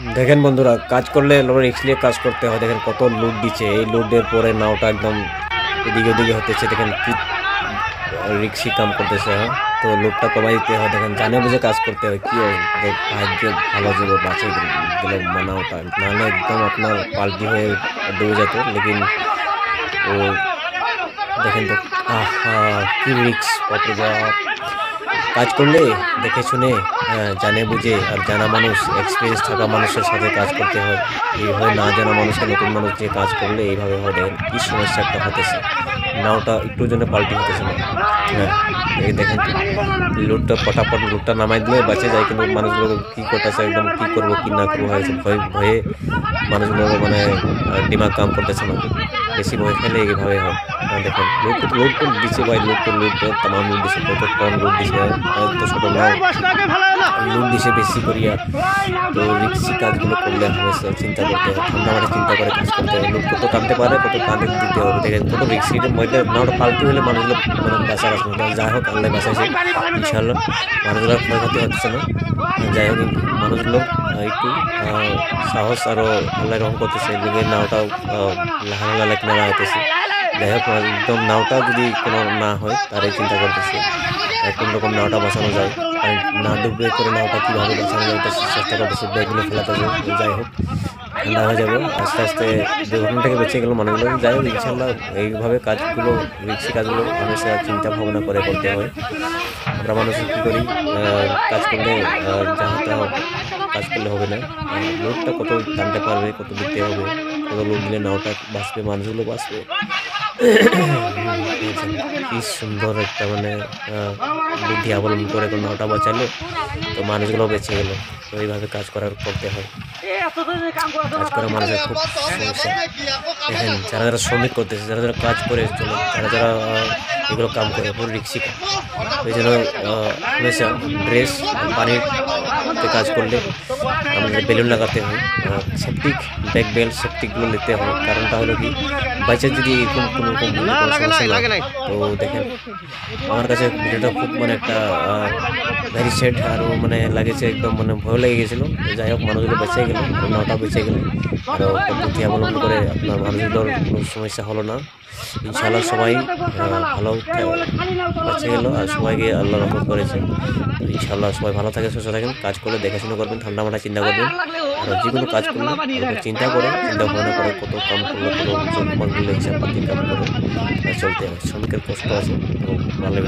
দেখেন বন্ধুরা, কাজ করলে রিস্ক নিয়ে কাজ করতে হয়। দেখেন কত লোড দিচ্ছে, এই লোডের পরে নাওটা একদম এদিকে ওদিকে হতেছে। দেখেন কি রিক্সি কাম করতেছে। হ্যাঁ, তো লোডটা কমাই দিতে হয়। দেখেন জানে বুঝে কাজ করতে হয়। কি ভাগ্য ভালো যাবে বাঁচে গেলে নাওটা, নাহলে একদম আপনার পাল্টি হয়ে ডুবে যেত। লেকিন ও দেখেন তো কি রিক্স, কত কাজ করলে দেখে শুনে জানে বুঝে আর জানা মানুষ, এক্সপিরিয়েন্স থাকা মানুষের সাথে কাজ করতে হয়। এইভাবে না জানা মানুষকে, নতুন মানুষ দিয়ে কাজ করলে এইভাবে হয়। দেখেন কি সমস্যা একটা হতেছে, নাওটা একটু জন্য পাল্টি হতেছে না। হ্যাঁ, এই দেখেন তো লোডটা ফটাফট লোডটা নামাই দিলে বাঁচে যায়, কিন্তু মানুষগুলো কি করতেছে, একদম কি করবো কি না করবো হয়েছে। ভয়ে মানুষগুলো মানে দিমাগ কাম করতেছে না, বেশি ভয় খেলে এইভাবে হয়। দেখেন লোড তো দিচ্ছে ভাই, লোড তামাম লোড দিচ্ছে, কত টন লোড দিচ্ছে। তো ছোট নাও লোড দিছে বেশি করিয়া। তো রিক্সি কাজগুলো করলে হয়েছে চিন্তা করতে হয়, ঠান্ডা মাঠে চিন্তা করে কাজ করতে হয়। লোড কত টানতে পারে, কত টানতে দিতে হবে। দেখেন কত রিক্সি নাওটা পাল্টি হলে মানুষগুলো মানে বাঁচার আসবে। যাই হোক, আল্লাহ বাঁচাইছে ইনশাল্লাহ, মানুষগুলো ক্ষয়ক্ষতি হচ্ছে না। যাই হোক, মানুষগুলো একটু সাহস আরও আল্লাহ রহম করতেছে, এদিকে নাওটাও লাহালা কিনারা হইতেছে। যাই হোক, একদম নাওটা যদি কোনো না হয় তার চিন্তা করতেছে কোন রকম নাওটা বাঁচানো যায়, না ডুবে করে নাওটা কীভাবে বাঁচানো যায় এটা চেষ্টা করতেছে, ব্যাগগুলো ফেলাতেছে। যাই হোক, ঠান্ডা হয়ে যাবে আস্তে আস্তে, দুর্ঘটনা থেকে বেঁচে গেল মানুষগুলো। যাই হোক, ইনশাল্লাহ এইভাবে কাজগুলো, রিক্সি কাজগুলো হমেশা চিন্তা ভাবনা করে করতে হয়। আমরা মানুষ কী করি, কাজ করলে যাহা কাজ করলে হবে না। লোডটা কত টানতে পারবে, কত দিতে হবে, কত লোড দিলে নাওটা বাঁচবে, মানুষগুলো বাঁচবে। কি সুন্দর একটা মানে বুদ্ধি অবলম্বন করে নাওটা বাঁচালো, তো মানুষগুলো বেঁচে গেল। তো এইভাবে কাজ করতে হয়। কাজ করা মানুষের খুব সমস্যা। দেখেন যারা যারা শ্রমিক করতেছে, যারা যারা কাজ করে চলে, যারা যারা এগুলো কাম করে, পুরো রিক্সি কাজ। এই জন্য হমেশা ড্রেস, পানিতে কাজ করলে আমাদের বেলুন লাগাতে হয়, সেপটিক ব্যাক বেল্ট সেপটিকগুলো নিতে হয়। কারণটা হলো কি, বাইচার যদি এরকম কোনো সমস্যা লাগে। তো দেখেন আমার কাছে ভিডিওটা খুব মানে একটা ভেরি সেট, আর মানে লাগেছে একদম মানে ভয় লেগে গেছিলো। যাই হোক, মানুষগুলো বেঁচে গেল, নাওটা বেঁচে গেল। আরও পদ্ধতি অবলম্বন করে আপনার মানুষগুলোর কোনো সমস্যা হলো না। ইনশাআল্লাহ সবাই ভালো বেঁচে গেল, আর সবাইকে আল্লাহ রহমত করেছে। ইনশাআল্লাহ সবাই ভালো থাকে, সুস্থ থাকেন। কাজ করলে দেখাশোনা করবেন, ঠান্ডা মাথায় চিন্তা করবেন। আর যে কোনো কাজ করলে চিন্তা ভাবনা করে কত কাম করলে, কত জনমানগুলো হিসাব পাতি কাম করে চলতে হবে। শ্রমিকের কষ্ট আছে, তো ভালো